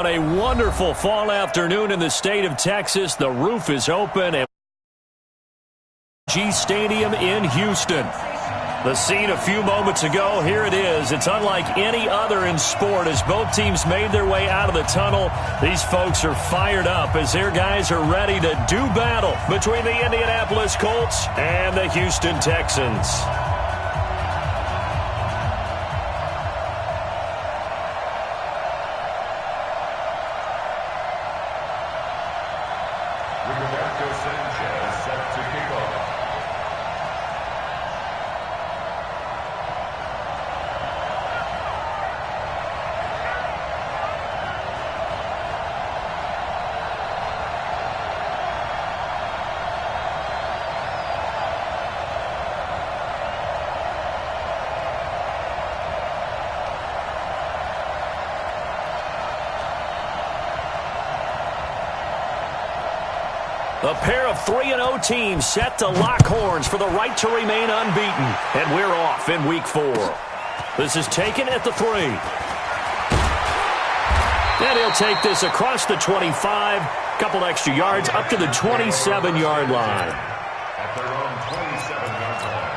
On a wonderful fall afternoon in the state of Texas, the roof is open at G Stadium in Houston. The scene a few moments ago, here it is. It's unlike any other in sport as both teams made their way out of the tunnel. These folks are fired up as their guys are ready to do battle between the Indianapolis Colts and the Houston Texans. A pair of 3-0 teams set to lock horns for the right to remain unbeaten. And we're off in week 4. This is taken at the 3. And he'll take this across the 25. Couple extra yards up to the 27-yard line. At their own 27-yard line.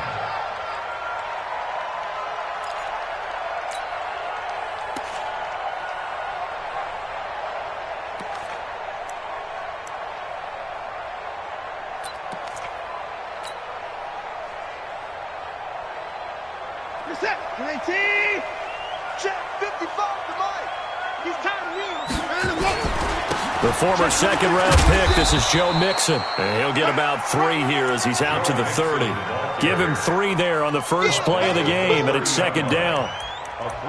Set, 19, check, 55 to Mike. He's time to The former second-round pick, this is Joe Mixon. And he'll get about 3 here as he's out to the 30. Give him 3 there on the first play of the game, and it's second down.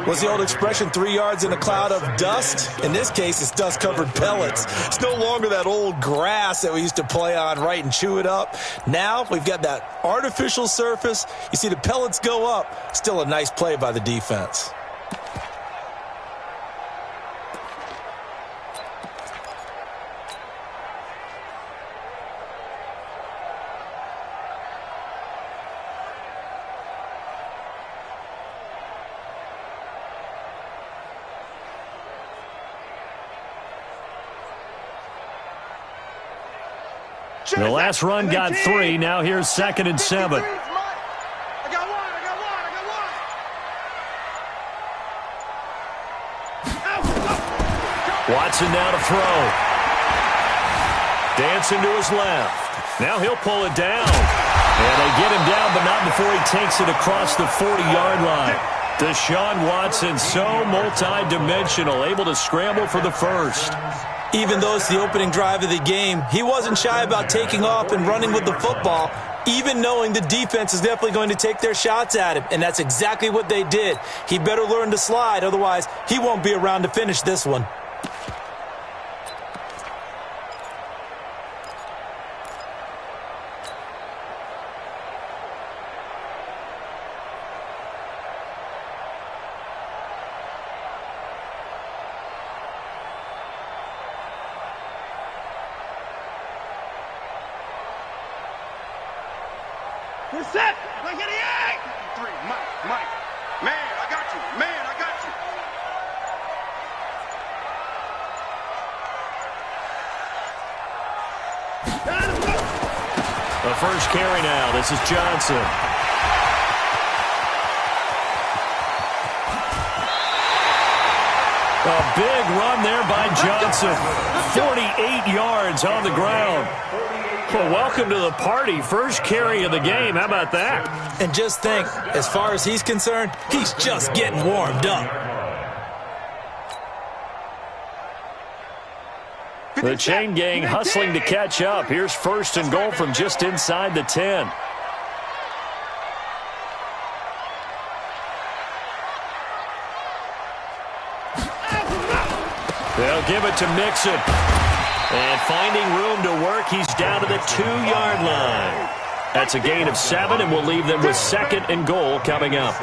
What's the old expression, 3 yards in a cloud of dust? In this case, it's dust-covered pellets. It's no longer that old grass that we used to play on, right, and chew it up. Now we've got that artificial surface. You see the pellets go up. Still a nice play by the defense. The last run got 3. Now here's 2nd and 7. Watson now to throw. Dancing to his left. Now he'll pull it down. And they get him down, but not before he takes it across the 40-yard line. Deshaun Watson, so multi-dimensional, able to scramble for the first. Even though it's the opening drive of the game, he wasn't shy about taking off and running with the football, even knowing the defense is definitely going to take their shots at him, and that's exactly what they did. He better learn to slide, otherwise he won't be around to finish this one. We're set. Like 88. 3, Mike. Man, I got you. Man, I got you. The first carry now. This is Johnson. A big run there by Johnson. 48 yards on the ground. Well, welcome to the party. First carry of the game. How about that? And just think, as far as he's concerned, he's just getting warmed up. The chain gang hustling to catch up. Here's 1st and goal from just inside the 10. They'll give it to Mixon. And finding room to work, he's down to the 2-yard line. That's a gain of 7, and we'll leave them with 2nd and goal coming up.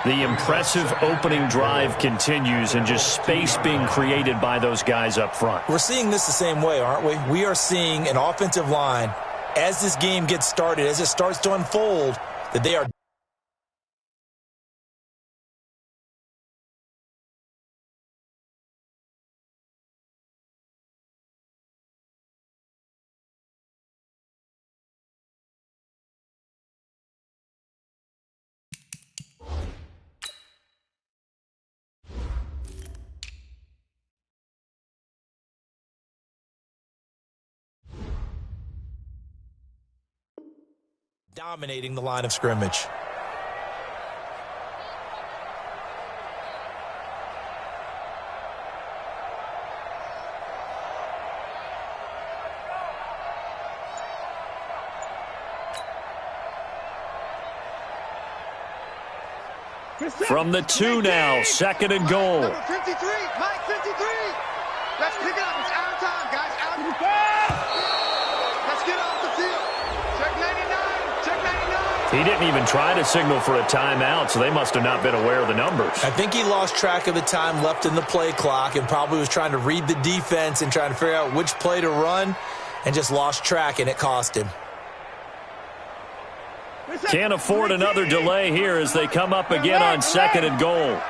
The impressive opening drive continues, and just space being created by those guys up front. We're seeing this the same way, aren't we? We are seeing an offensive line, as this game gets started, as it starts to unfold, that they are dominating the line of scrimmage. From the 2 now, 2nd and goal. Number 53, Mike 53. Let's pick it up. It's out of time, guys. Out of Let's get off the field. Check 99. Check 99. He didn't even try to signal for a timeout, so they must have not been aware of the numbers. I think he lost track of the time left in the play clock and probably was trying to read the defense and trying to figure out which play to run and just lost track, and it cost him. Can't afford another delay here as they come up again on 2nd and goal.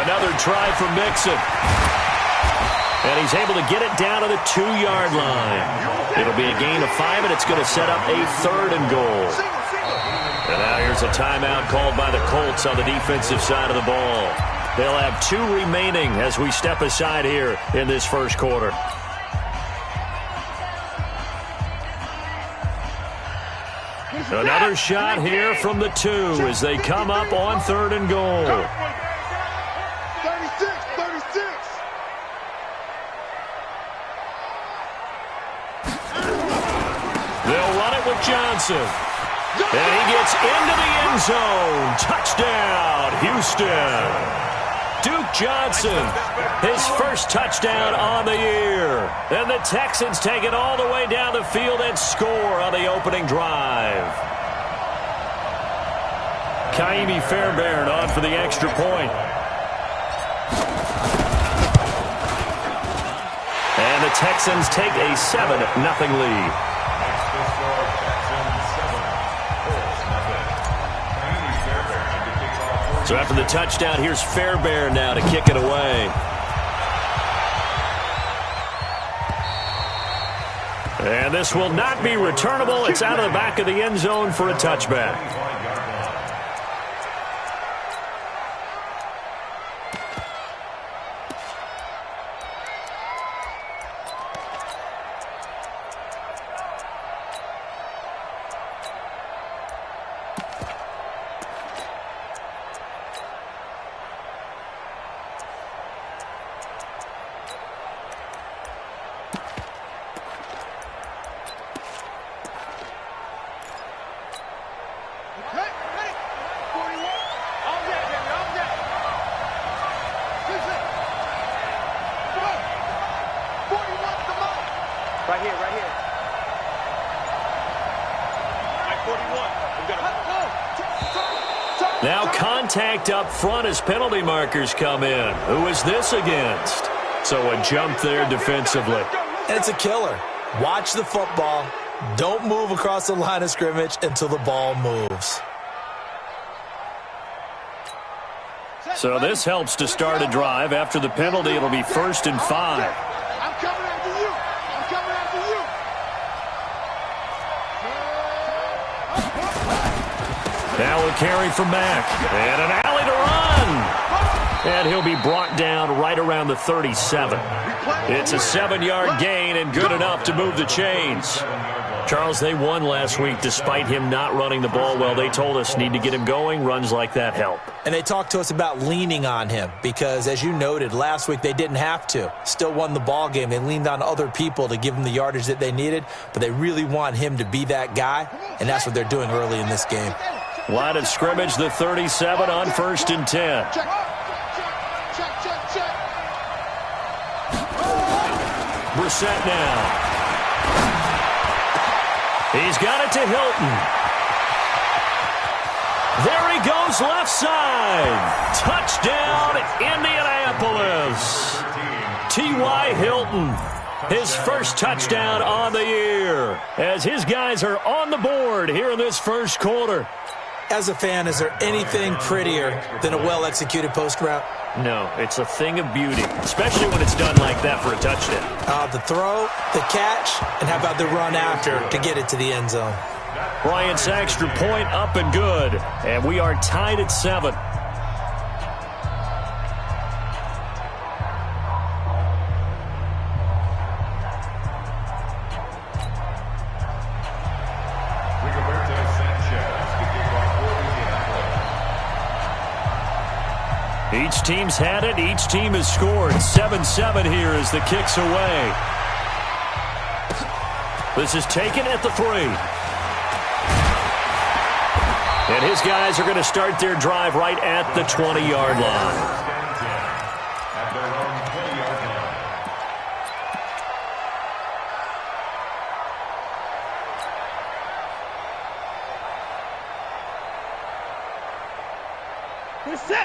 Another try for Mixon. And he's able to get it down to the 2-yard line. It'll be a gain of 5, and it's going to set up a 3rd and goal. And now here's a timeout called by the Colts on the defensive side of the ball. They'll have 2 remaining as we step aside here in this first quarter. Another shot here from the 2 as they come up on 3rd and goal. 36, 36. They'll run it with Johnson. And he gets into the end zone. Touchdown, Houston. Duke Johnson, his first touchdown on the year. And the Texans take it all the way down the field and score on the opening drive. Kaimi Fairbairn on for the extra point. And the Texans take a 7-0 lead. So after the touchdown, here's Fairbairn now to kick it away. And this will not be returnable. It's out of the back of the end zone for a touchback. Right here, right here. Now contact up front as penalty markers come in. Who is this against? So a jump there defensively. And it's a killer. Watch the football. Don't move across the line of scrimmage until the ball moves. So this helps to start a drive. After the penalty, it'll be 1st and 5. I'm coming after you. I'm coming after you. Now a carry from Mack. And an alley to run. And he'll be brought down right around the 37. It's a 7-yard gain and good enough to move the chains. Charles, they won last week despite him not running the ball well. They told us need to get him going. Runs like that help. And they talked to us about leaning on him because, as you noted, last week they didn't have to. Still won the ball game. They leaned on other people to give them the yardage that they needed, but they really want him to be that guy, and that's what they're doing early in this game. Line of scrimmage, the 37 on 1st and 10. Check. Brissett now. He's got it to Hilton. There he goes left side. Touchdown, Indianapolis. T.Y. Hilton, his first touchdown on the year, as his guys are on the board here in this first quarter. As a fan, is there anything prettier than a well-executed post route? No, it's a thing of beauty, especially when it's done like that for a touchdown. The throw, the catch, and how about the run after to get it to the end zone? Bryant's extra point up and good, and we are tied at 7. Each team's had it. Each team has scored. 7-7 here as the kick's away. This is taken at the 3. And his guys are going to start their drive right at the 20-yard line. At their own 20-yard line.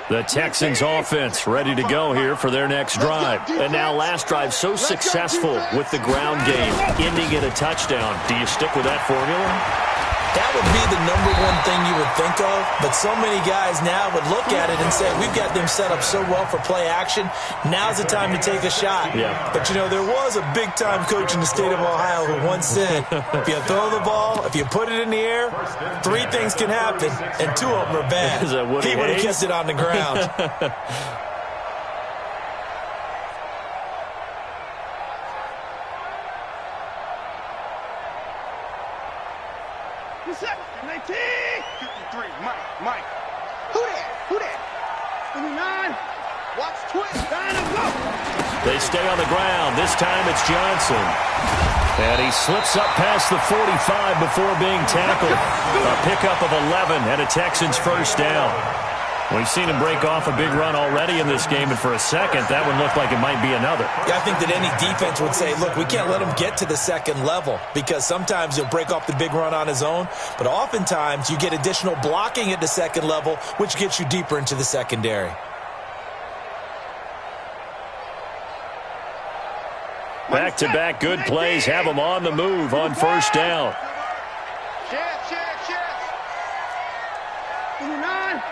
The Texans offense ready to go here for their next drive. And now last drive so successful with the ground game, ending in a touchdown. Do you stick with that formula? That would be the #1 thing you would think of, but so many guys now would look at it and say, we've got them set up so well for play action, now's the time to take a shot. Yeah. But, you know, there was a big-time coach in the state of Ohio who once said, if you throw the ball, if you put it in the air, 3 things can happen, and 2 of them are bad. Is that Woody He would have Hayes? kissed it on the ground. Mike. Who that? 29. Watch twist. They stay on the ground. This time it's Johnson. And he slips up past the 45 before being tackled. A pickup of 11 and a Texans first down. We've seen him break off a big run already in this game, and for a second, that one looked like it might be another. Yeah, I think that any defense would say, look, we can't let him get to the second level because sometimes he'll break off the big run on his own, but oftentimes you get additional blocking at the second level, which gets you deeper into the secondary. Back-to-back good plays have him on the move on first down. Chest. 29.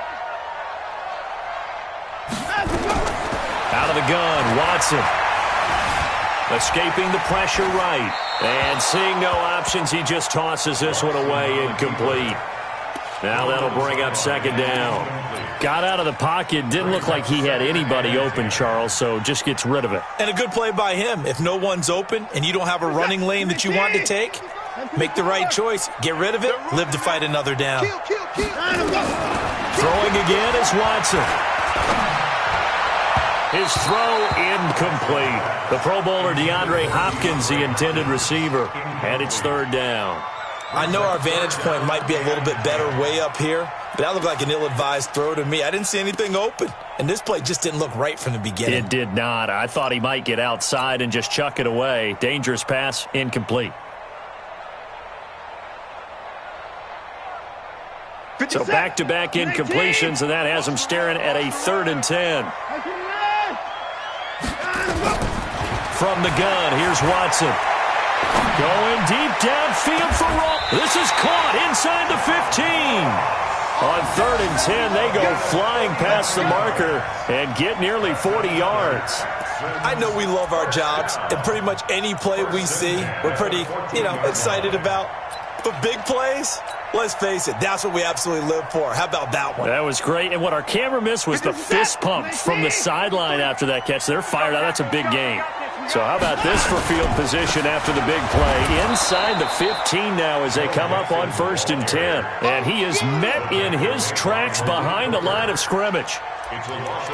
Out of the gun, Watson. Escaping the pressure right. And seeing no options, he just tosses this one away incomplete. Now that'll bring up second down. Got out of the pocket. Didn't look like he had anybody open, Charles, so just gets rid of it. And a good play by him. If no one's open and you don't have a running lane that you want to take, make the right choice. Get rid of it. Live to fight another down. Throwing again is Watson. His throw incomplete. The Pro Bowler DeAndre Hopkins, the intended receiver, and it's third down. I know our vantage point might be a little bit better way up here, but that looked like an ill-advised throw to me. I didn't see anything open, and this play just didn't look right from the beginning. It did not. I thought he might get outside and just chuck it away. Dangerous pass, incomplete. So back-to-back incompletions, and that has him staring at a 3rd and 10. From the gun, here's Watson. Going deep downfield for Roll. This is caught inside the 15. On 3rd and 10, they go flying past the marker and get nearly 40 yards. I know we love our jobs, and pretty much any play we see, we're pretty, excited about. But big plays, let's face it, that's what we absolutely live for. How about that one? That was great. And what our camera missed was the fist pump from the sideline after that catch. They're fired out. That's a big game. So how about this for field position after the big play? Inside the 15 now as they come up on 1st and 10. And he is met in his tracks behind the line of scrimmage.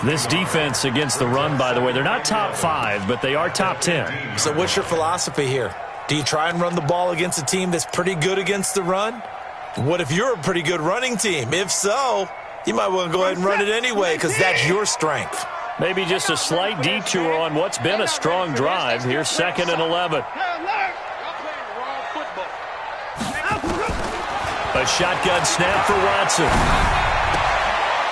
This defense against the run, by the way, they're not top 5, but they are top 10. So what's your philosophy here? Do you try and run the ball against a team that's pretty good against the run? What if you're a pretty good running team? If so, you might want to go ahead and run it anyway because that's your strength. Maybe just a slight detour on what's been a strong drive. Here's 2nd and 11. A shotgun snap for Watson.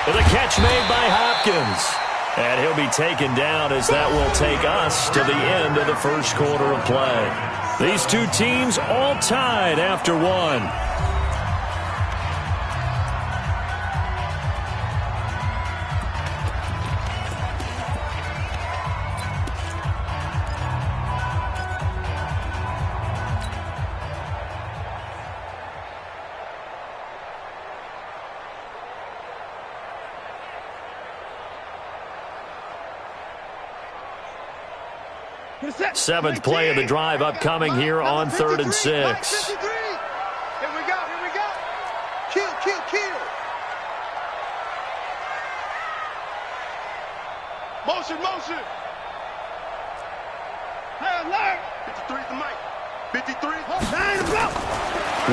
With a catch made by Hopkins. And he'll be taken down as that will take us to the end of the first quarter of play. These two teams all tied after one. Seventh play of the drive upcoming here on 3rd and 6. Here we go. Kill. Motion, motion. Hey, alert. 53 is the mic. 53.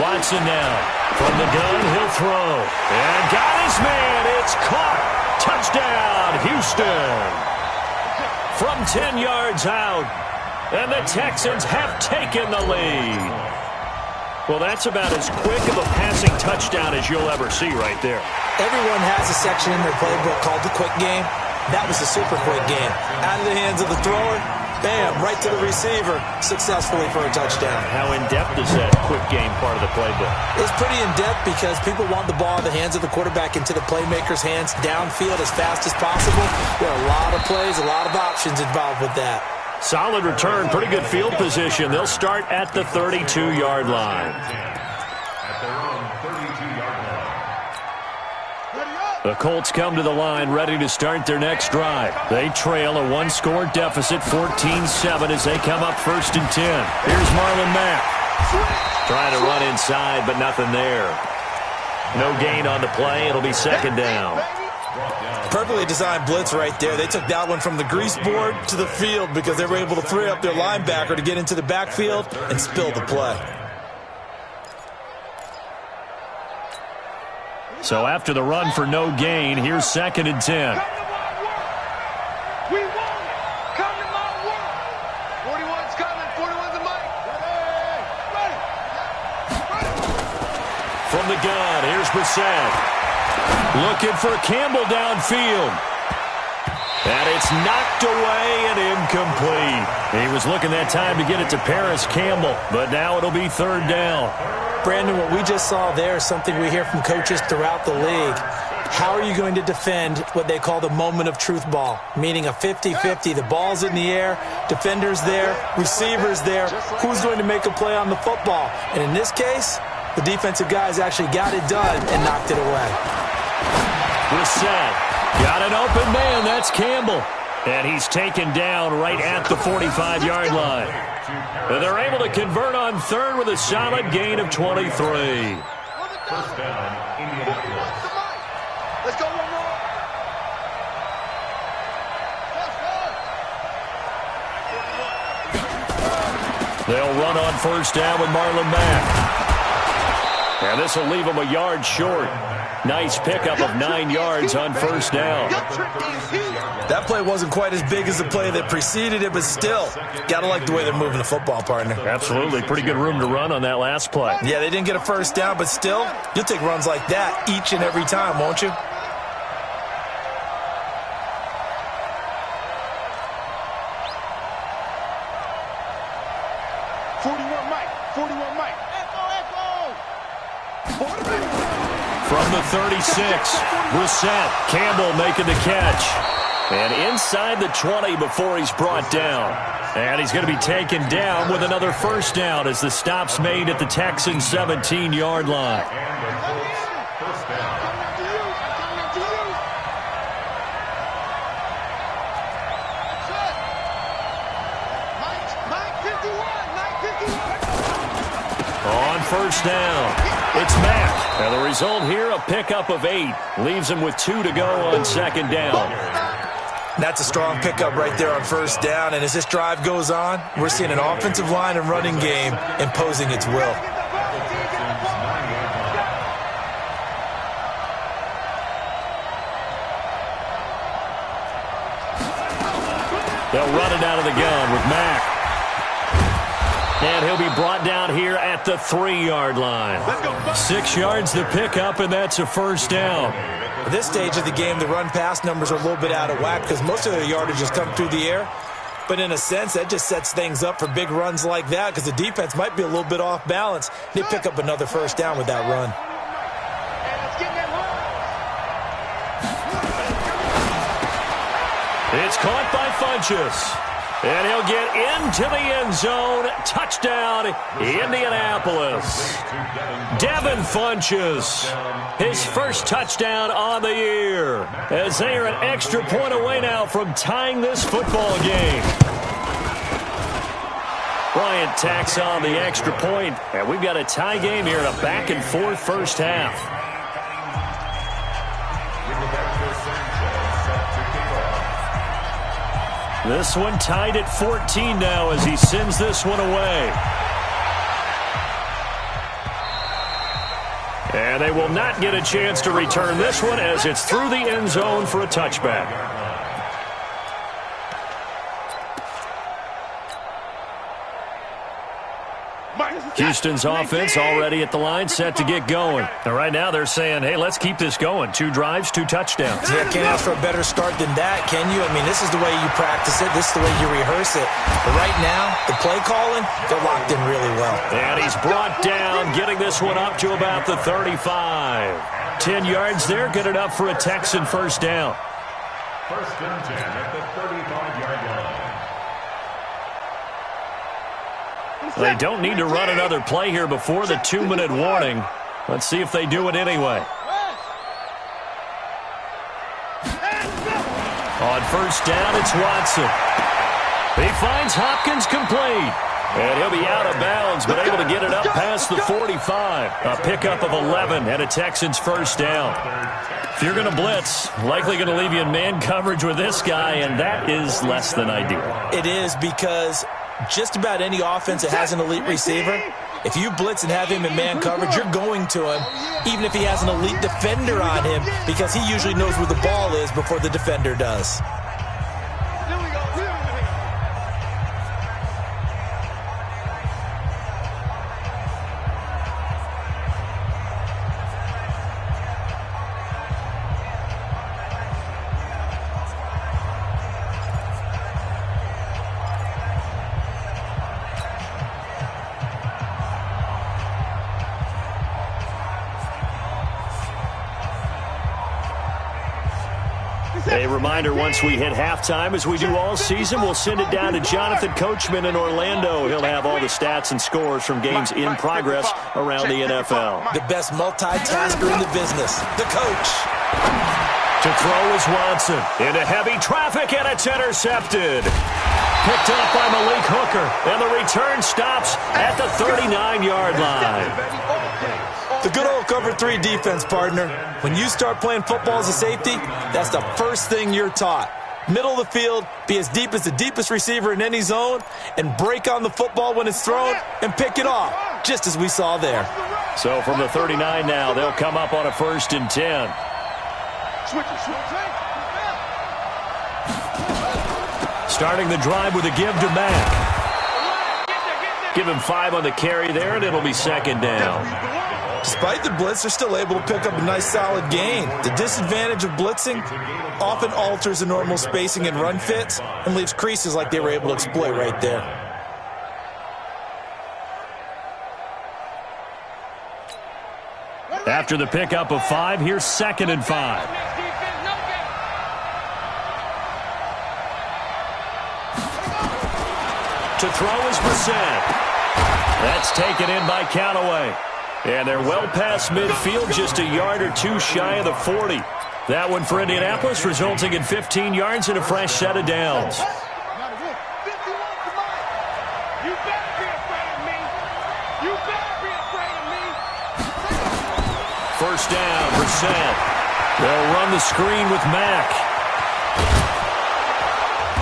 Watson now. From the gun, he'll throw. And got his man. It's caught. Touchdown, Houston. From 10 yards out. And the Texans have taken the lead. Well, that's about as quick of a passing touchdown as you'll ever see right there. Everyone has a section in their playbook called the quick game. That was a super quick game. Out of the hands of the thrower, bam, right to the receiver, successfully for a touchdown. How in-depth is that quick game part of the playbook? It's pretty in-depth because people want the ball in the hands of the quarterback into the playmaker's hands downfield as fast as possible. There are a lot of plays, a lot of options involved with that. Solid return, pretty good field position. They'll start at the 32-yard line. At their own 32-yard line. The Colts come to the line ready to start their next drive. They trail a one-score deficit, 14-7, as they come up 1st and 10. Here's Marlon Mack. Trying to run inside, but nothing there. No gain on the play. It'll be 2nd down. Perfectly designed blitz right there. They took that one from the grease board to the field because they were able to free up their linebacker to get into the backfield and spill the play. So after the run for no gain, here's 2nd and 10. We won it. Come to my work. 41's coming. 41's the mic. Ready. From the gun, here's Brissett. Looking for Campbell downfield. And it's knocked away and incomplete. He was looking that time to get it to Paris Campbell, but now it'll be 3rd down. Brandon, what we just saw there is something we hear from coaches throughout the league. How are you going to defend what they call the moment of truth ball, meaning a 50-50? The ball's in the air, defender's there, receiver's there. Who's going to make a play on the football? And in this case, the defensive guys actually got it done and knocked it away. Brissett got an open man. That's Campbell. And he's taken down right at the 45-yard line. And they're able to convert on 3rd with a solid gain of 23. 1st down, Indianapolis. Let's go one more. They'll run on 1st down with Marlon Mack. And this will leave him a yard short. Nice pickup of 9 yards on 1st down. That play wasn't quite as big as the play that preceded it, but still, got to like the way they're moving the football, partner. Absolutely. Pretty good room to run on that last play. Yeah, they didn't get a 1st down, but still, you'll take runs like that each and every time, won't you? From the 36, Brissett. Campbell making the catch. And inside the 20 before he's brought down. And he's going to be taken down with another 1st down as the stop's made at the Texans' 17-yard line. First down. On 1st down, it's Mack. And the result here, a pickup of 8. Leaves him with 2 to go on 2nd down. That's a strong pickup right there on 1st down. And as this drive goes on, we're seeing an offensive line and running game imposing its will. They'll run it out of the gun with Mack. And he'll be brought down here at the 3-yard line. 6 yards to pick up, and that's a 1st down. At this stage of the game, the run-pass numbers are a little bit out of whack because most of their yardage has come through the air. But in a sense, that just sets things up for big runs like that because the defense might be a little bit off balance. They pick up another 1st down with that run. It's caught by Funchess. And he'll get into the end zone. Touchdown, Indianapolis. Devin Funchess, his 1st touchdown on the year. As they are an extra point away now from tying this football game. Bryant tacks on the extra point, and we've got a tie game here in a back-and-forth 1st half. This one tied at 14 now as he sends this one away. And they will not get a chance to return this one as it's through the end zone for a touchback. Houston's offense already at the line, set to get going. And right now they're saying, hey, let's keep this going. 2 drives, 2 touchdowns. Yeah, can't ask for a better start than that, can you? I mean, this is the way you practice it. This is the way you rehearse it. But right now, the play calling, they're locked in really well. And he's brought down, getting this one up to about the 35. 10 yards there, good enough for a Texan first down. First and 10 at the 35-yard line. They don't need to run another play here before the 2-minute warning. Let's see if they do it anyway. On first down, it's Watson. He finds Hopkins complete. And he'll be out of bounds, but able to get it up past the 45. A pickup of 11 and a Texans first down. If you're going to blitz, likely going to leave you in man coverage with this guy, and that is less than ideal. It is, because just about any offense that has an elite receiver, if you blitz and have him in man coverage, you're going to him, even if he has an elite defender on him, because he usually knows where the ball is before the defender does. A reminder, once we hit halftime, as we do all season, we'll send it down to Jonathan Coachman in Orlando. He'll have all the stats and scores from games in progress around the NFL. The best multitasker in the business, the coach. To throw is Watson. Into heavy traffic, and it's intercepted. Picked up by Malik Hooker, and the return stops at the 39-yard line. The good old cover 3 defense, partner. When you start playing football as a safety, that's the first thing you're taught. Middle of the field, be as deep as the deepest receiver in any zone, and break on the football when it's thrown and pick it off, just as we saw there. So from the 39 now, they'll come up on a 1st and 10. Starting the drive with a give to Mack. Give him 5 on the carry there, and it'll be 2nd down. Despite the blitz, they're still able to pick up a nice solid gain. The disadvantage of blitzing often alters the normal spacing and run fits and leaves creases like they were able to exploit right there. After the pickup of 5, here's 2nd and 5. To throw is Brissett. That's taken in by Callaway. And they're well past midfield, just a yard or 2 shy of the 40. That one for Indianapolis, resulting in 15 yards and a fresh set of downs. First down, Brissett. They'll run the screen with Mack.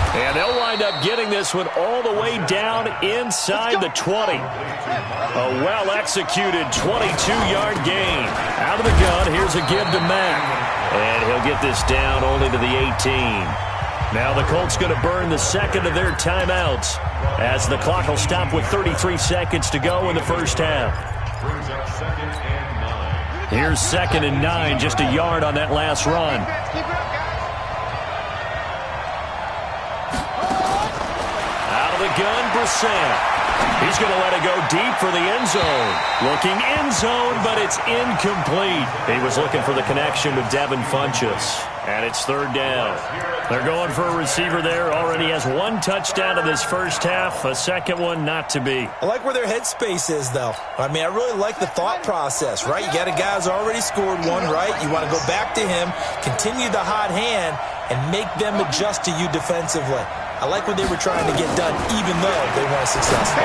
And they'll wind up getting this one all the way down inside the 20. A well-executed 22-yard gain. Out of the gun, here's a give to Mack. And he'll get this down only to the 18. Now the Colts going to burn the 2nd of their timeouts as the clock will stop with 33 seconds to go in the first half. Here's 2nd and 9, just a yard on that last run. Gun, Brissett. He's going to let it go deep for the end zone. Looking end zone, but it's incomplete. He was looking for the connection with Devin Funchess. And it's 3rd down. They're going for a receiver there. Already has 1 touchdown in this first half. A 2nd one not to be. I like where their headspace is, though. I mean, I really like the thought process, right? You got a guy who's already scored 1, right? You want to go back to him, continue the hot hand, and make them adjust to you defensively. I like what they were trying to get done, even though they weren't successful.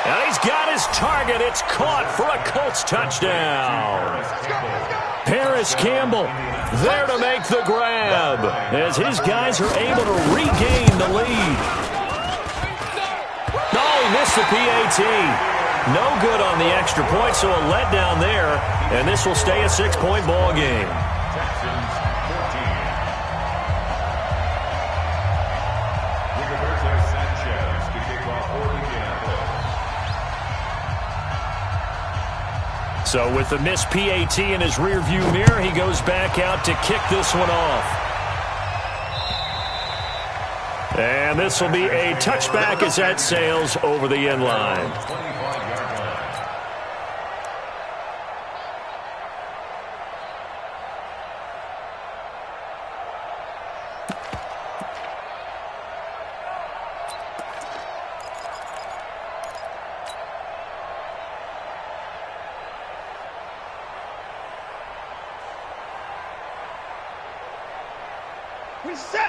And he's got his target. It's caught for a Colts touchdown. Paris Campbell there to make the grab as his guys are able to regain the lead. Oh, he missed the PAT. No good on the extra point, so a letdown there, and this will stay a 6-point ball game. Texans 14. Rigoberto Sanchez to kick off for Indianapolis. So with the missed PAT in his rearview mirror, he goes back out to kick this one off. And this will be a touchback as that sails over the end line. 25-yard line.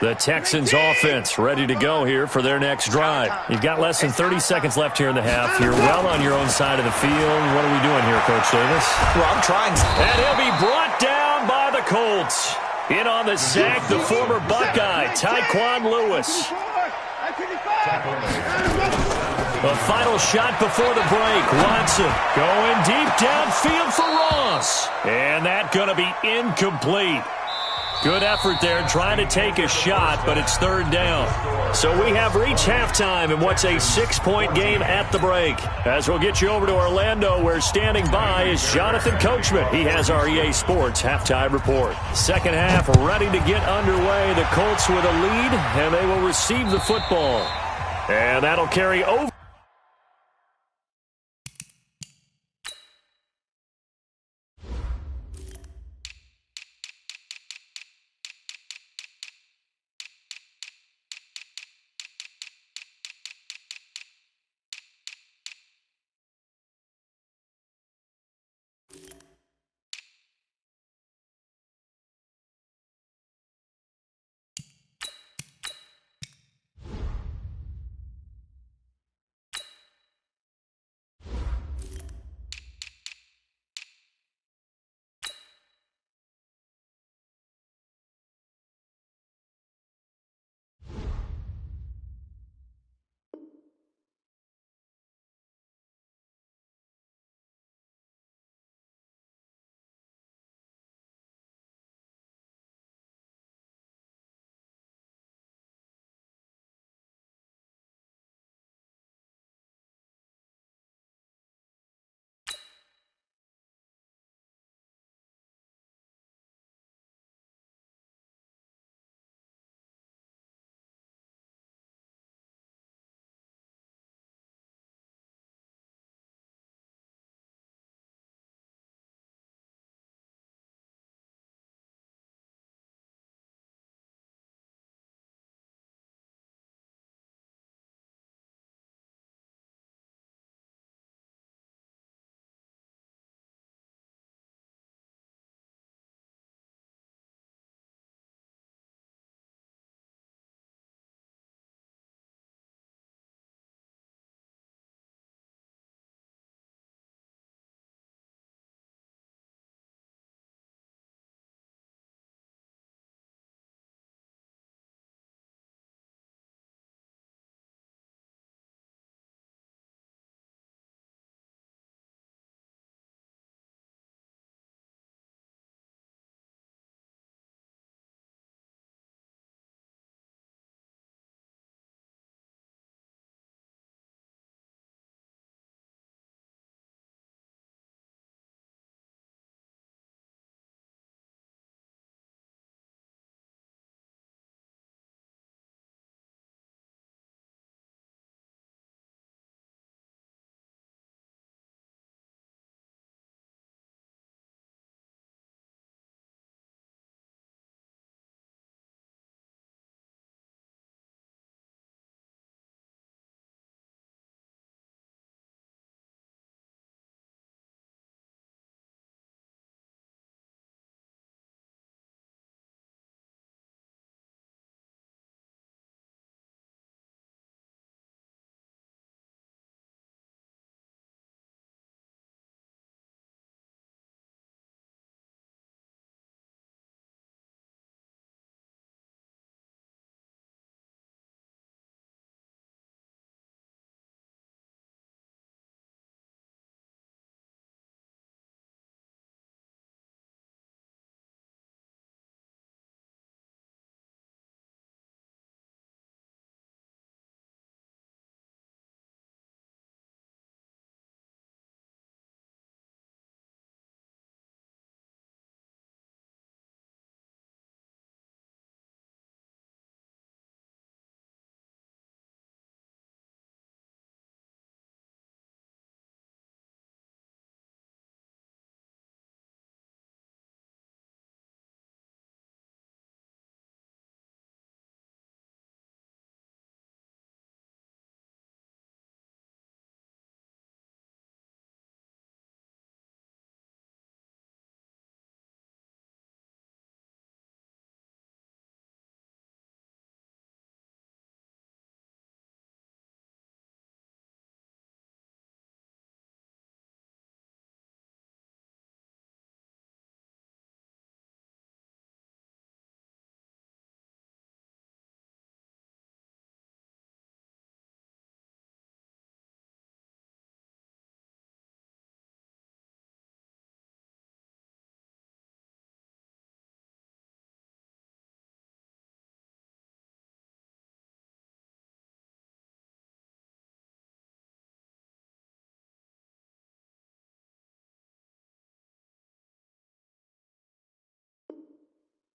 The Texans offense ready to go here for their next drive. You've got less than 30 seconds left here in the half. You're well on your own side of the field. What are we doing here, Coach Davis? Well, I'm trying. And he'll be brought down by the Colts. In on the sack, the former Buckeye, Tyquan Lewis. A final shot before the break. Watson going deep downfield for Ross. And that's going to be incomplete. Good effort there trying to take a shot, but it's third down. So we have reached halftime in what's a 6-point game at the break. As we'll get you over to Orlando, where standing by is Jonathan Coachman. He has our EA Sports halftime report. Second half ready to get underway. The Colts with a lead, and they will receive the football. And that'll carry over.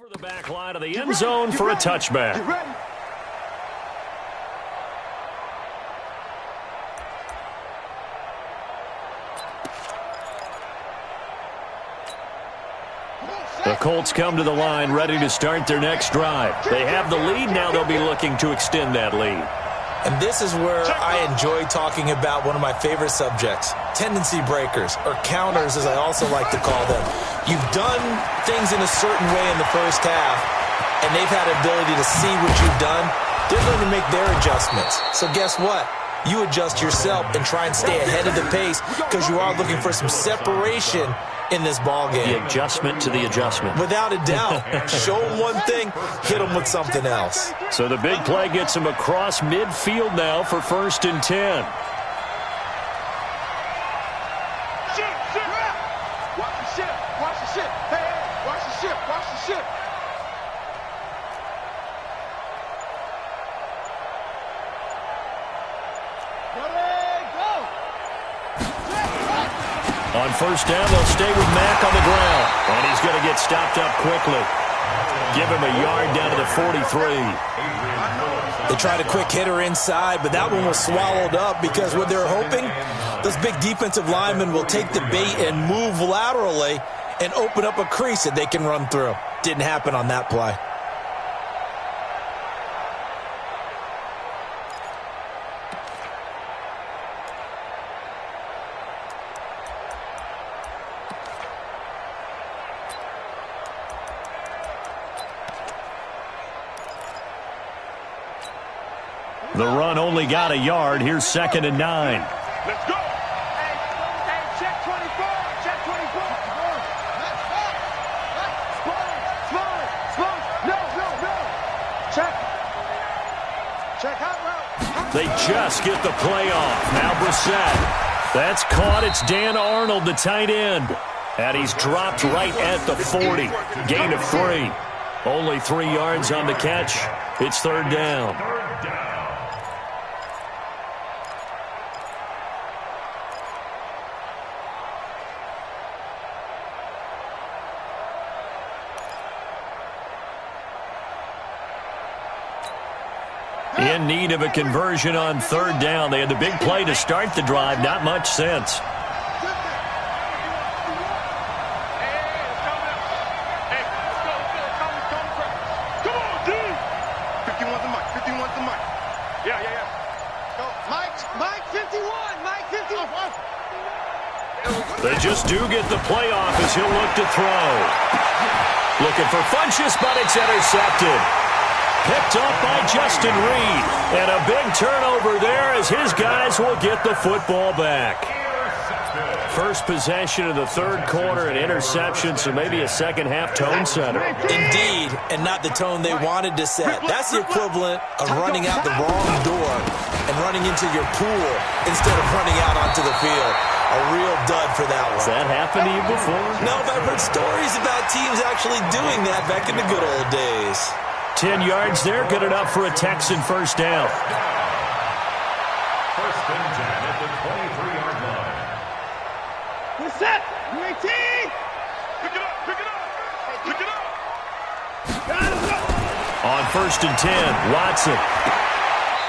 For the back line of the end zone for a touchback. Get ready. The Colts come to the line ready to start their next drive. They have the lead. Now they'll be looking to extend that lead. And this is where I enjoy talking about one of my favorite subjects, tendency breakers, or counters as I also like to call them. You've done things in a certain way in the first half, and they've had ability to see what you've done. They're going to make their adjustments. So guess what? You adjust yourself and try and stay ahead of the pace because you are looking for some separation in this ball game. The adjustment to the adjustment. Without a doubt. Show them one thing, hit them with something else. So the big play gets him across midfield now for 1st and 10. Watch the ship. Watch the ship. Hey, watch the ship. Watch the ship. On 1st down, they'll stay with Mack on the ground. And he's going to get stopped up quickly. Give him a yard down to the 43. They tried a quick hitter inside, but that one was swallowed up because what they're hoping, those big defensive linemen will take the bait and move laterally and open up a crease that they can run through. Didn't happen on that play. The run only got a yard. Here's 2nd and 9. Let's go. Hey, check 24. Check 24. Small. No. Check. Check hot route. They just get the play off. Now Brissett. That's caught. It's Dan Arnold, the tight end. And he's dropped right at the 40. Gain of 3. Only 3 yards on the catch. It's 3rd down. In need of a conversion on 3rd down. They had the big play to start the drive. Not much sense. They just do get the play off as he'll look to throw. Looking for Funchess, but it's intercepted. Picked up by Justin Reed. And a big turnover there as his guys will get the football back. First possession of the 3rd quarter, an interception, so maybe a second-half tone setter. Indeed, and not the tone they wanted to set. That's the equivalent of running out the wrong door and running into your pool instead of running out onto the field. A real dud for that one. Has that happened to you before? No, but I've heard stories about teams actually doing that back in the good old days. 10 yards there, good enough for a Texan 1st down. 1st and 10 at the 23-yard line. We're set. UAT. Pick it up. On 1st and 10, Watson.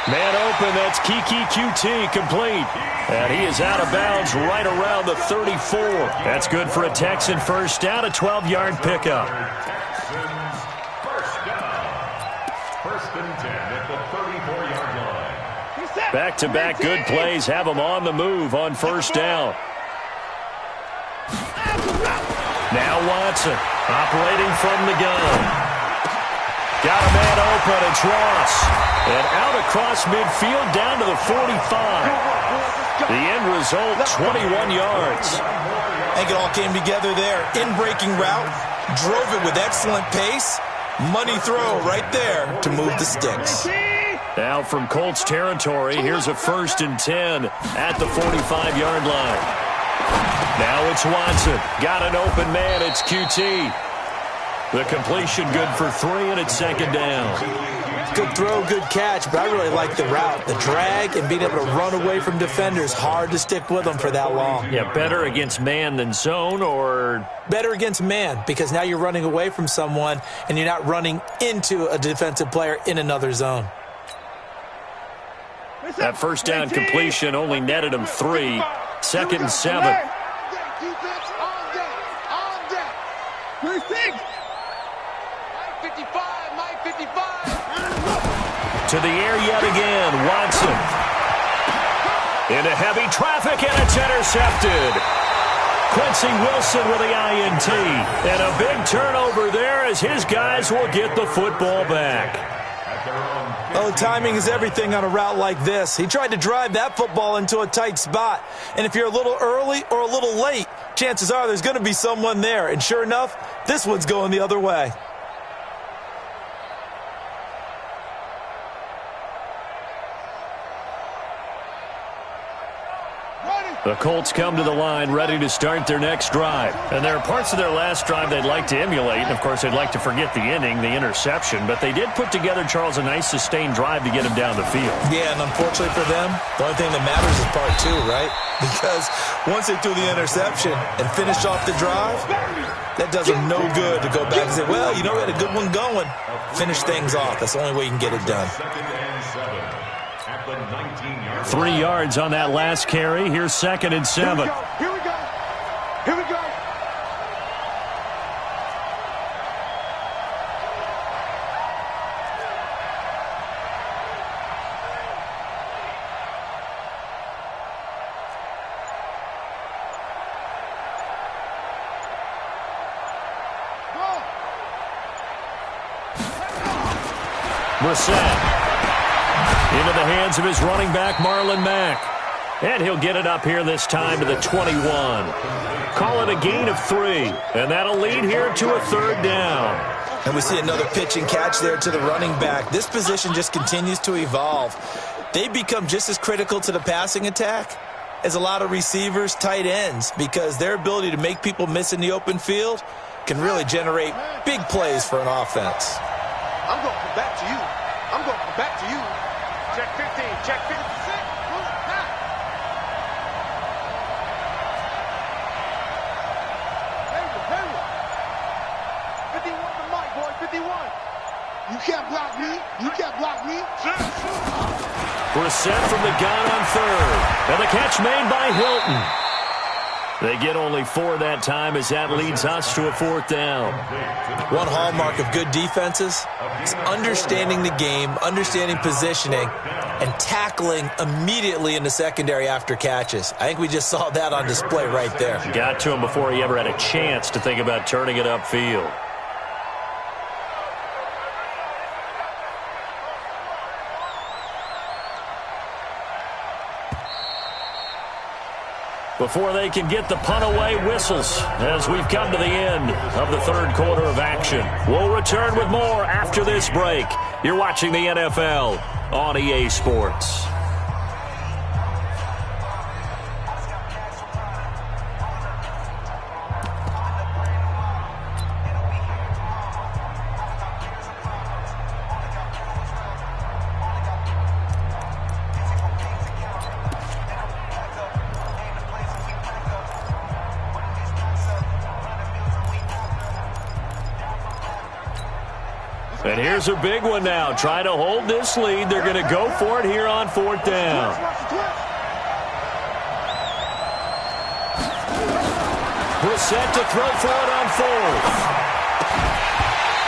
Man open, that's Kiki QT complete. And he is out of bounds right around the 34. That's good for a Texan 1st down, a 12-yard pickup. Texans 1st down. 1st and 10 at the 34-yard line. Back-to-back good plays have them on the move on 1st down. Now Watson operating from the gun. Got a man open, it's Ross. And out across midfield down to the 45. The end result, 21 yards. I think it all came together there. In-breaking route, drove it with excellent pace. Money throw right there to move the sticks. Now from Colts territory, here's a 1st and 10 at the 45-yard line. Now it's Watson. Got an open man, it's QT. The completion good for 3, and it's 2nd down. Good throw, good catch, but I really like the route. The drag and being able to run away from defenders, hard to stick with them for that long. Yeah, better against man than zone, or? Better against man, because now you're running away from someone and you're not running into a defensive player in another zone. That first down completion only netted him 3. 2nd and 7. Defense on deck. On deck. First thing. 55. My 55. To the air yet again. Watson. Into heavy traffic, and it's intercepted. Quincy Wilson with the INT. And a big turnover there as his guys will get the football back. Oh, timing is everything on a route like this. He tried to drive that football into a tight spot. And if you're a little early or a little late, chances are there's going to be someone there. And sure enough, this one's going the other way. The Colts come to the line ready to start their next drive. And there are parts of their last drive they'd like to emulate. And, of course, they'd like to forget the inning, the interception. But they did put together, Charles, a nice sustained drive to get him down the field. Yeah, and unfortunately for them, the only thing that matters is part 2, right? Because once they threw the interception and finished off the drive, that does them no good to go back and say, well, you know, we had a good one going. Finish things off. That's the only way you can get it done. 3 yards on that last carry. Here's 2nd and 7. Here we go. Here we go. Brissett. Into the hands of his running back, Marlon Mack. And he'll get it up here this time to the 21. Call it a gain of 3. And that'll lead here to a 3rd down. And we see another pitch and catch there to the running back. This position just continues to evolve. They become just as critical to the passing attack as a lot of receivers, tight ends, because their ability to make people miss in the open field can really generate big plays for an offense. I'm going to come back to you. I'm going to come back to you. Check 15. Check 56. Hey, 51 to Mike, boy. 51. You can't block me. You can't block me. Brissett from the gun on 3rd. And the catch made by Hilton. They get only 4 that time as that leads us to a 4th down. One hallmark of good defenses is understanding the game, understanding positioning, and tackling immediately in the secondary after catches. I think we just saw that on display right there. Got to him before he ever had a chance to think about turning it upfield. Before they can get the punt away, whistles as we've come to the end of the 3rd quarter of action. We'll return with more after this break. You're watching the NFL on EA Sports. And here's a big one now. Trying to hold this lead. They're going to go for it here on 4th down. Brissett to throw for it on 4th.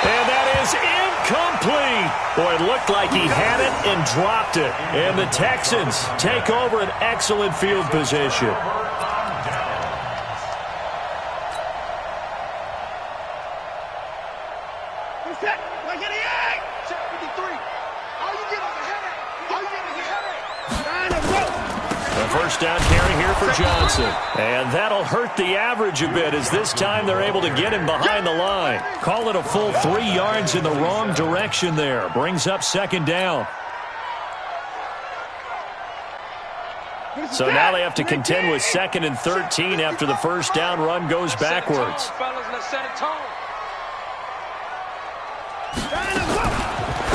And that is incomplete. Boy, it looked like he had it and dropped it. And the Texans take over an excellent field position. First down carry here for Johnson. And that'll hurt the average a bit as this time they're able to get him behind the line. Call it a full 3 yards in the wrong direction there. Brings up 2nd down. So now they have to contend with 2nd and 13 after the first down run goes backwards.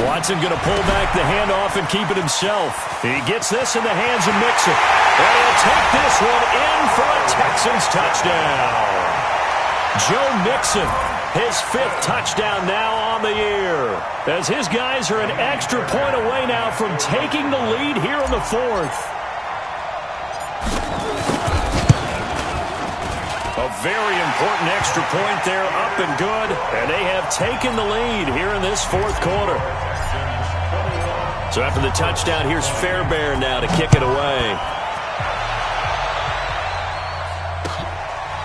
Watson going to pull back the handoff and keep it himself. He gets this in the hands of Mixon. And he'll take this one in for a Texans touchdown. Joe Mixon, his 5th touchdown now on the year. As his guys are an extra point away now from taking the lead here in the 4th. A very important extra point there, up and good. And they have taken the lead here in this 4th quarter. So after the touchdown, here's Fairbairn now to kick it away.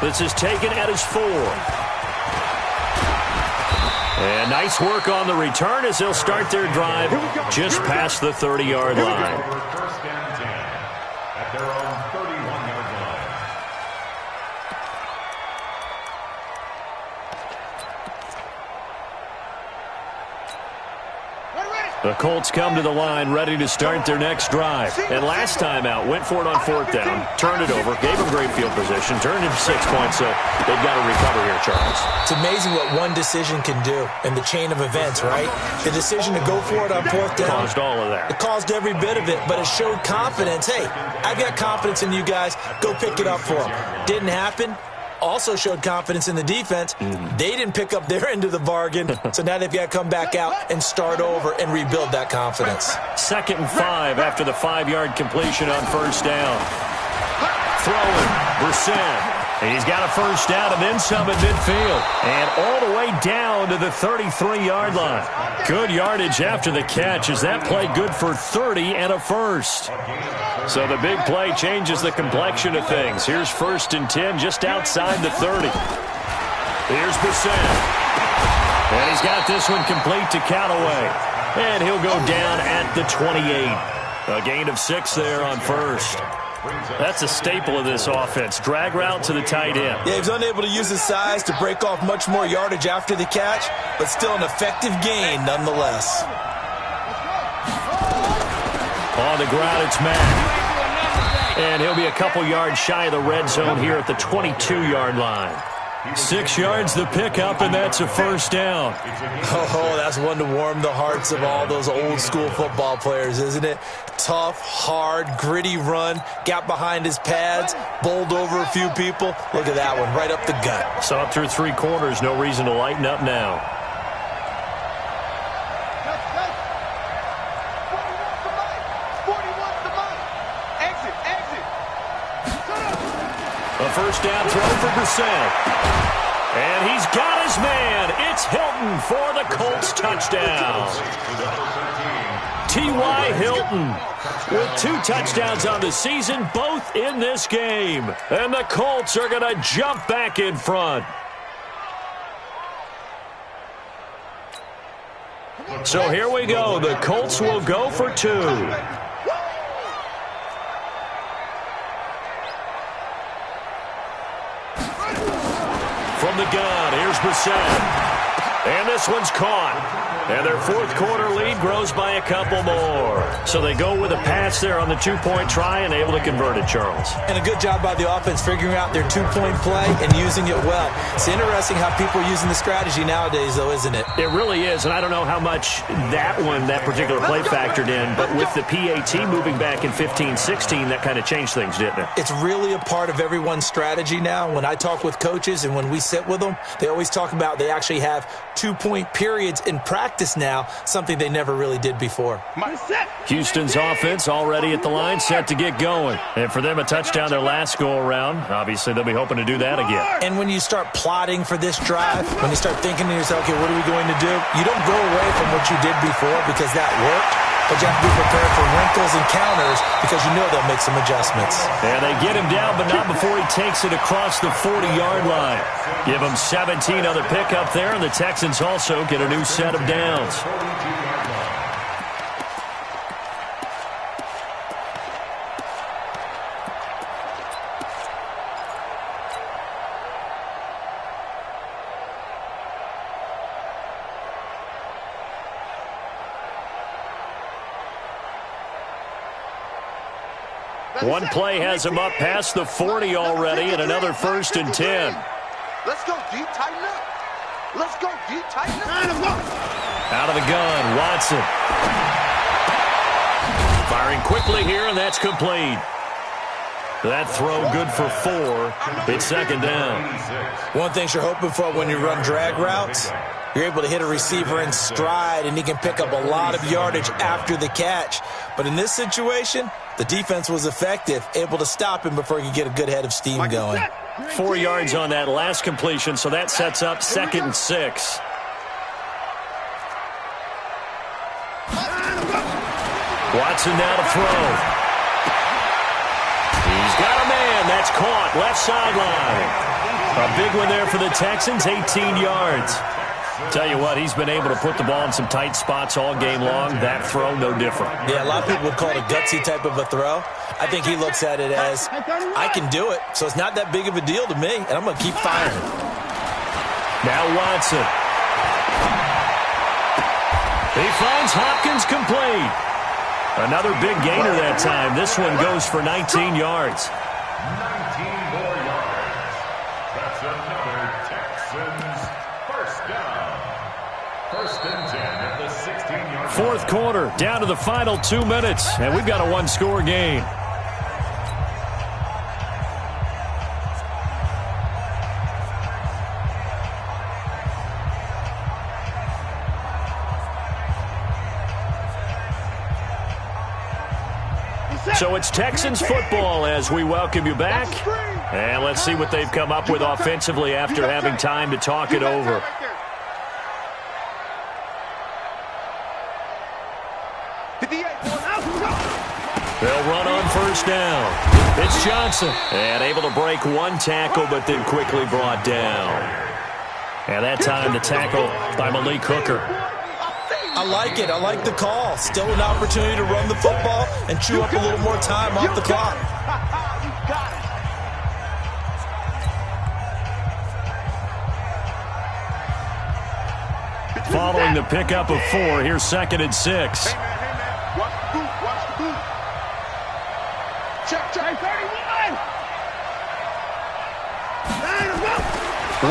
This is taken at his 4. And nice work on the return as they'll start their drive just past the 30-yard line. First and 10 at their own 31-yard line. The Colts come to the line ready to start their next drive. And last time out, went for it on 4th down, turned it over, gave them great field position, turned it to 6 points, so they've got to recover here, Charles. It's amazing what one decision can do in the chain of events, right? The decision to go for it on 4th down. Caused all of that. It caused every bit of it, but it showed confidence. Hey, I got confidence in you guys. Go pick it up for them. Didn't happen. Also showed confidence in the defense. They didn't pick up their end of the bargain, so now they've got to come back out and start over and rebuild that confidence. 2nd and 5 after the 5-yard completion on 1st down. Throwing, Brissett. He's got a 1st down and then some at midfield. And all the way down to the 33-yard line. Good yardage after the catch as that play good for 30 and a 1st. So the big play changes the complexion of things. Here's 1st and 10 just outside the 30. Here's Brissett. And he's got this one complete to Callaway. And he'll go down at the 28. A gain of 6 there on 1st. That's a staple of this offense. Drag route to the tight end. Yeah, he was unable to use his size to break off much more yardage after the catch, but still an effective gain nonetheless. On the ground, it's Madden. And he'll be a couple yards shy of the red zone here at the 22-yard line. 6 yards the pickup, and that's a 1st down. Oh, that's one to warm the hearts of all those old-school football players, isn't it? Tough, hard, gritty run, got behind his pads, bowled over a few people. Look at that one, right up the gut. Saw it through 3 quarters, no reason to lighten up now. A 1st down throw for Brissett. And he's got his man. It's Hilton for the Colts touchdown. T.Y. Hilton with 2 touchdowns on the season, both in this game. And the Colts are going to jump back in front. So here we go. The Colts will go for 2. From the gun, here's Brissett. And this one's caught. And their 4th quarter lead grows by a couple more. So they go with a pass there on the 2-point try and able to convert it, Charles. And a good job by the offense figuring out their 2-point play and using it well. It's interesting how people are using the strategy nowadays, though, isn't it? It really is, and I don't know how much that particular play factored in, but with the PAT moving back in 15-16, that kind of changed things, didn't it? It's really a part of everyone's strategy now. When I talk with coaches and when we sit with them, they always talk about they actually have 2-point periods in practice now, something they never really did before. Houston's offense already at the line, set to get going. And for them, a touchdown their last go-around. Obviously, they'll be hoping to do that again. And when you start plotting for this drive, when you start thinking to yourself, okay, what are we going to do? You don't go away from what you did before because that worked. But you have to be prepared for wrinkles and counters because you know they'll make some adjustments. And they get him down, but not before he takes it across the 40-yard line. Give him 17 on the pickup there, and the Texans also get a new set of downs. One play has him up past the 40 already, and another 1st and 10. Let's go deep, tighten up. Let's go deep, tighten up. Out of the gun, Watson. Firing quickly here, and that's complete. That throw good for 4. It's second down. One thing you're hoping for when you run drag routes, you're able to hit a receiver in stride, and he can pick up a lot of yardage after the catch. But in this situation, the defense was effective, able to stop him before he could get a good head of steam going. 4 yards on that last completion, so that sets up 2nd and 6. Watson now to throw. He's got a man. That's caught. Left sideline. A big one there for the Texans, 18 yards. Tell you what, he's been able to put the ball in some tight spots all game long. That throw, no different. Yeah, a lot of people would call it a gutsy type of a throw. I think he looks at it as, I can do it, so it's not that big of a deal to me, and I'm going to keep firing. Now Watson. He finds Hopkins complete. Another big gainer that time. This one goes for 19 yards. 19 more yards. That's another Texans first down. 1st and 10 at the 16-yard line. 4th quarter, down to the final 2 minutes, and we've got a one-score game. So it's Texans football as we welcome you back. And let's see what they've come up with offensively after having time to talk it over. They'll run on 1st down. It's Johnson. And able to break one tackle, but then quickly brought down. And that time the tackle by Malik Hooker. I like it. I like the call. Still an opportunity to run the football and chew up a little more time off the clock. Following the pickup of 4, here's 2nd and 6. Hey, man. Watch the boot. Watch the boot. Check. 31.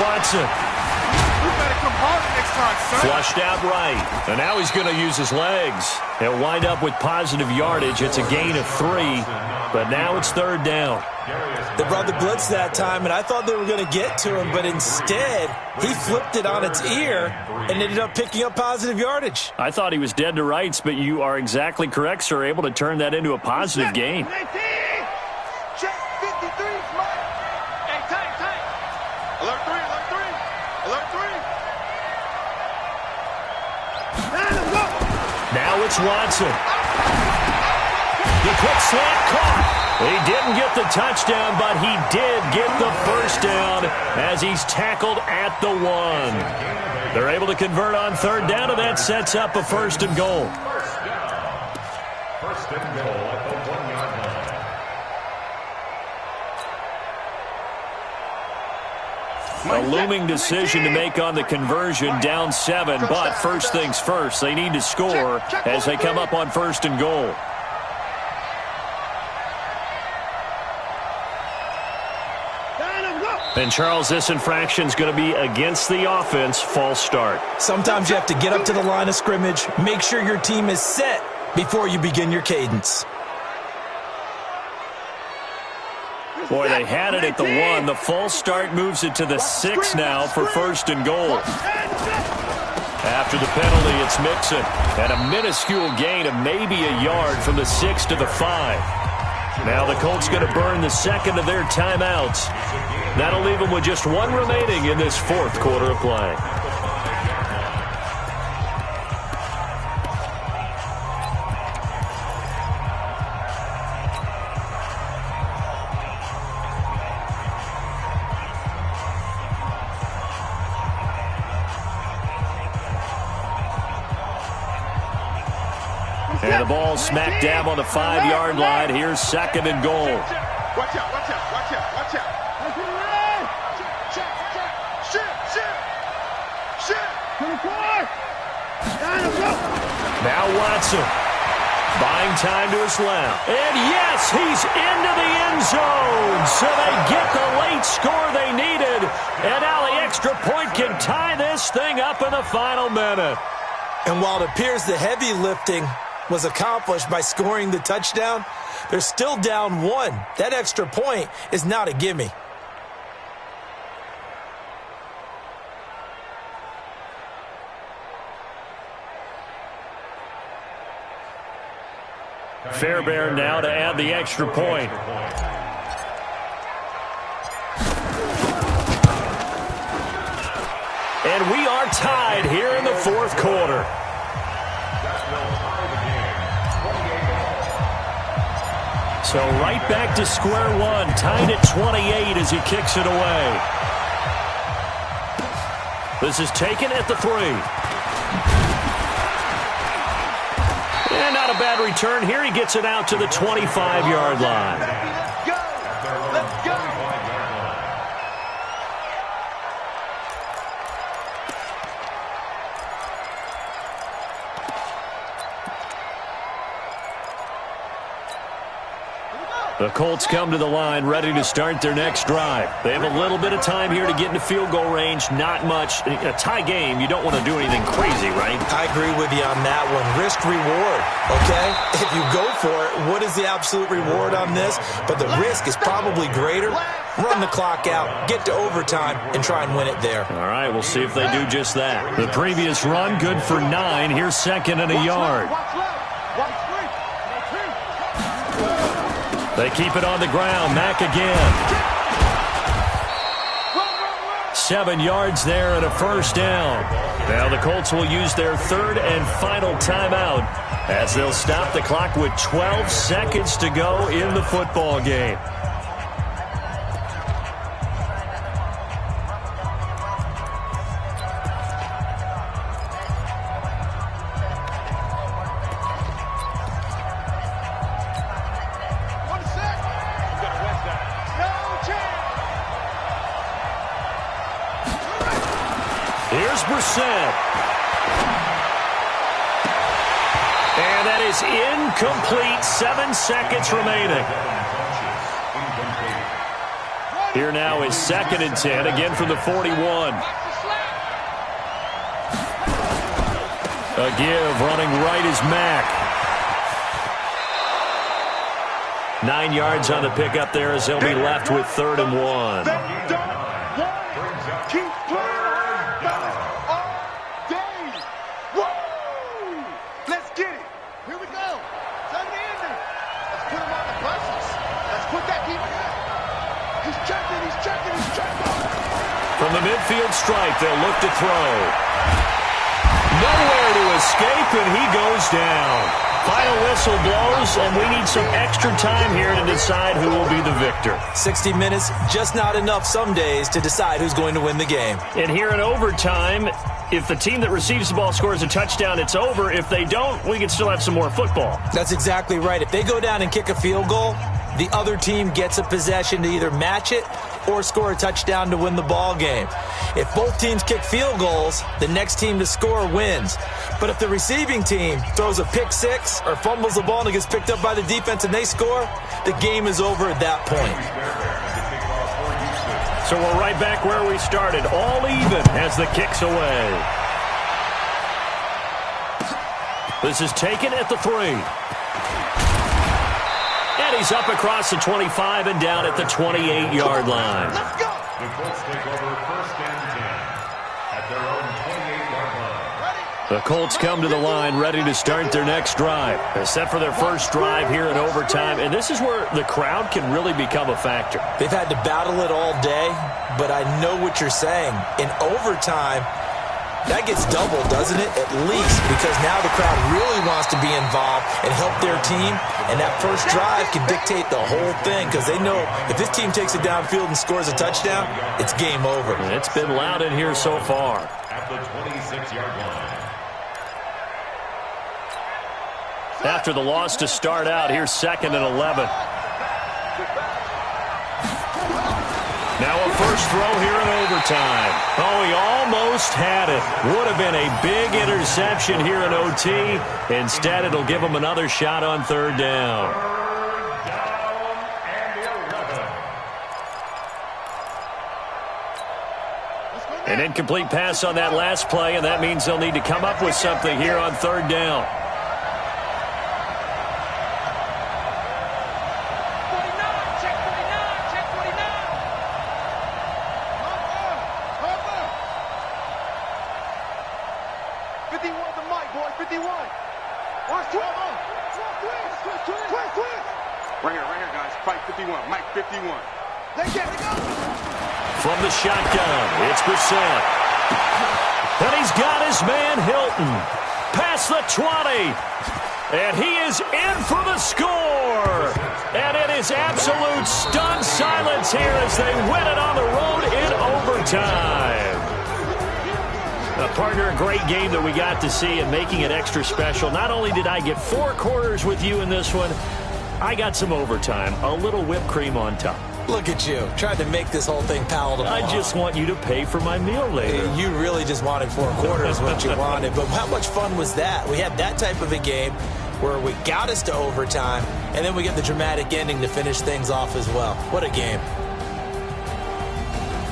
Watson. You better come hard next time, son. Flushed out right. And now he's going to use his legs. He'll wind up with positive yardage. It's a gain of 3. But now it's 3rd down. They brought the blitz that time, and I thought they were going to get to him, but instead, he flipped it on its ear and ended up picking up positive yardage. I thought he was dead to rights, but you are exactly correct, sir. Able to turn that into a positive gain. Check 53, Mike. Hey, tight. Alert 3. Now it's Watson. The quick slant caught. He didn't get the touchdown, but he did get the 1st down as he's tackled at the 1. They're able to convert on 3rd down, and that sets up a 1st and goal. 1st and goal at the 1-yard line. A looming decision to make on the conversion, down 7, but first things first, they need to score as they come up on 1st and goal. And, Charles, this infraction is going to be against the offense, false start. Sometimes you have to get up to the line of scrimmage, make sure your team is set before you begin your cadence. Boy, they had it at the 1. The false start moves it to the 6 now for 1st and goal. After the penalty, it's Mixon. And a minuscule gain of maybe a yard from the 6 to the 5. Now the Colts going to burn the 2nd of their timeouts. That'll leave them with just 1 remaining in this 4th quarter of play. And the ball smack dab on the 5-yard line. Here's 2nd and goal. Watch out. Now Watson. Buying time to his left. And yes, he's into the end zone. So they get the late score they needed. And now the extra point can tie this thing up in the final minute. And while it appears the heavy lifting was accomplished by scoring the touchdown, they're still down 1. That extra point is not a gimme. Fairbairn now to add the extra point. And we are tied here in the fourth quarter. So right back to square one, tied at 28 as he kicks it away. This is taken at the 3. And not a bad return here. He gets it out to the 25-yard line. Let's go! Let's go! The Colts come to the line ready to start their next drive. They have a little bit of time here to get into field goal range. Not much. In a tie game, you don't want to do anything crazy, right? I agree with you on that one. Risk reward, okay? If you go for it, what is the absolute reward on this? But the risk is probably greater. Run the clock out, get to overtime, and try and win it there. All right, we'll see if they do just that. The previous run, good for 9. Here's second and a yard. They keep it on the ground. Mack again. 7 yards there and a first down. Now the Colts will use their third and final timeout as they'll stop the clock with 12 seconds to go in the football game. Here's Brissett. And that is incomplete. 7 seconds remaining. Here now is second and 10, again from the 41. A give, running right is Mack. 9 yards on the pickup there as they'll be left with 3rd and 1. From the midfield stripe, they'll look to throw. Nowhere to escape, and he goes down. Final whistle blows, and we need some extra time here to decide who will be the victor. 60 minutes, just not enough some days to decide who's going to win the game. And here in overtime, if the team that receives the ball scores a touchdown, it's over. If they don't, we can still have some more football. That's exactly right. If they go down and kick a field goal, the other team gets a possession to either match it or score a touchdown to win the ball game. If both teams kick field goals, the next team to score wins. But if the receiving team throws a pick six or fumbles the ball and it gets picked up by the defense and they score, the game is over at that point. So we're right back where we started, all even as the kick's away. This is taken at the 3. And he's up across the 25 and down at the 28-yard line. Let's go! The Colts take over 1st and 10 at their own 28-yard line. The Colts come to the line ready to start their next drive. They're set for their first drive here in overtime, and this is where the crowd can really become a factor. They've had to battle it all day, but I know what you're saying. In overtime, that gets doubled, doesn't it? At least, because now the crowd really wants to be involved and help their team, and that first drive can dictate the whole thing because they know if this team takes it downfield and scores a touchdown, it's game over. And it's been loud in here so far. At the 26-yard line. After the loss to start out, here's 2nd and 11. Now a first throw here in overtime. Oh, he almost had it. Would have been a big interception here in OT. Instead, it'll give him another shot on 3rd down. 3rd down and 11. Let's go An incomplete pass on that last play, and that means they'll need to come up with something here on third down. From the shotgun, it's Brissett. And he's got his man Hilton. Past the 20. And he is in for the score. And it is absolute stunned silence here as they win it on the road in overtime. Partner, a great game that we got to see and making it extra special. Not only did I get 4 quarters with you in this one, I got some overtime, a little whipped cream on top. Look at you, trying to make this whole thing palatable. I just want you to pay for my meal later. You really just wanted 4 quarters what you wanted. But how much fun was that? We had that type of a game where we got us to overtime, and then we get the dramatic ending to finish things off as well. What a game.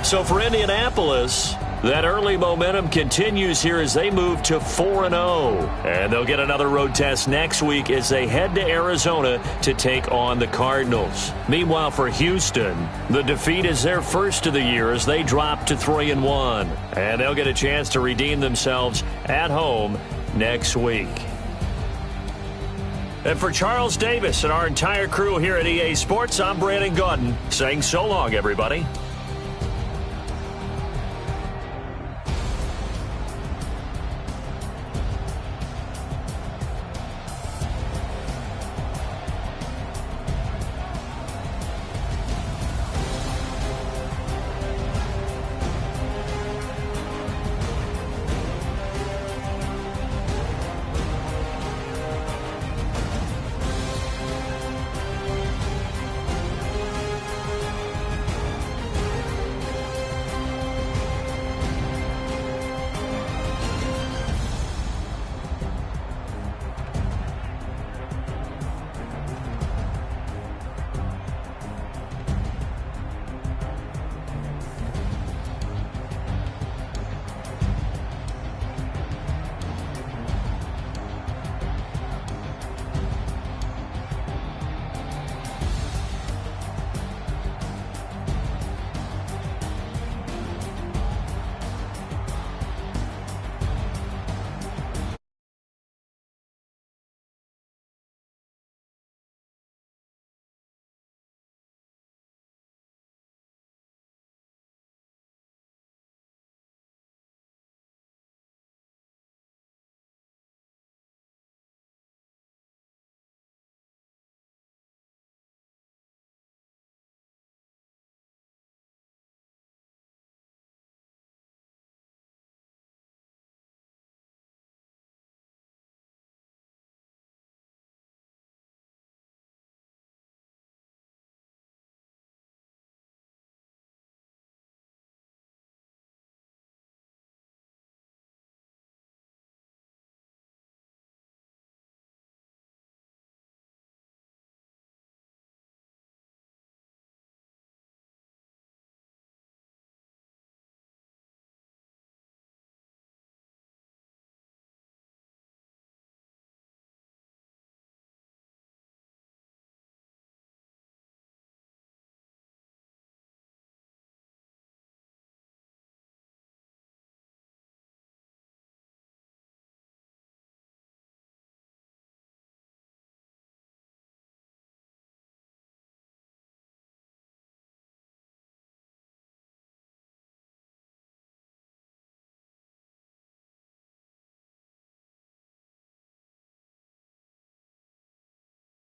So for Indianapolis, that early momentum continues here as they move to 4-0. And they'll get another road test next week as they head to Arizona to take on the Cardinals. Meanwhile, for Houston, the defeat is their first of the year as they drop to 3-1. And they'll get a chance to redeem themselves at home next week. And for Charles Davis and our entire crew here at EA Sports, I'm Brandon Gaudin saying so long, everybody.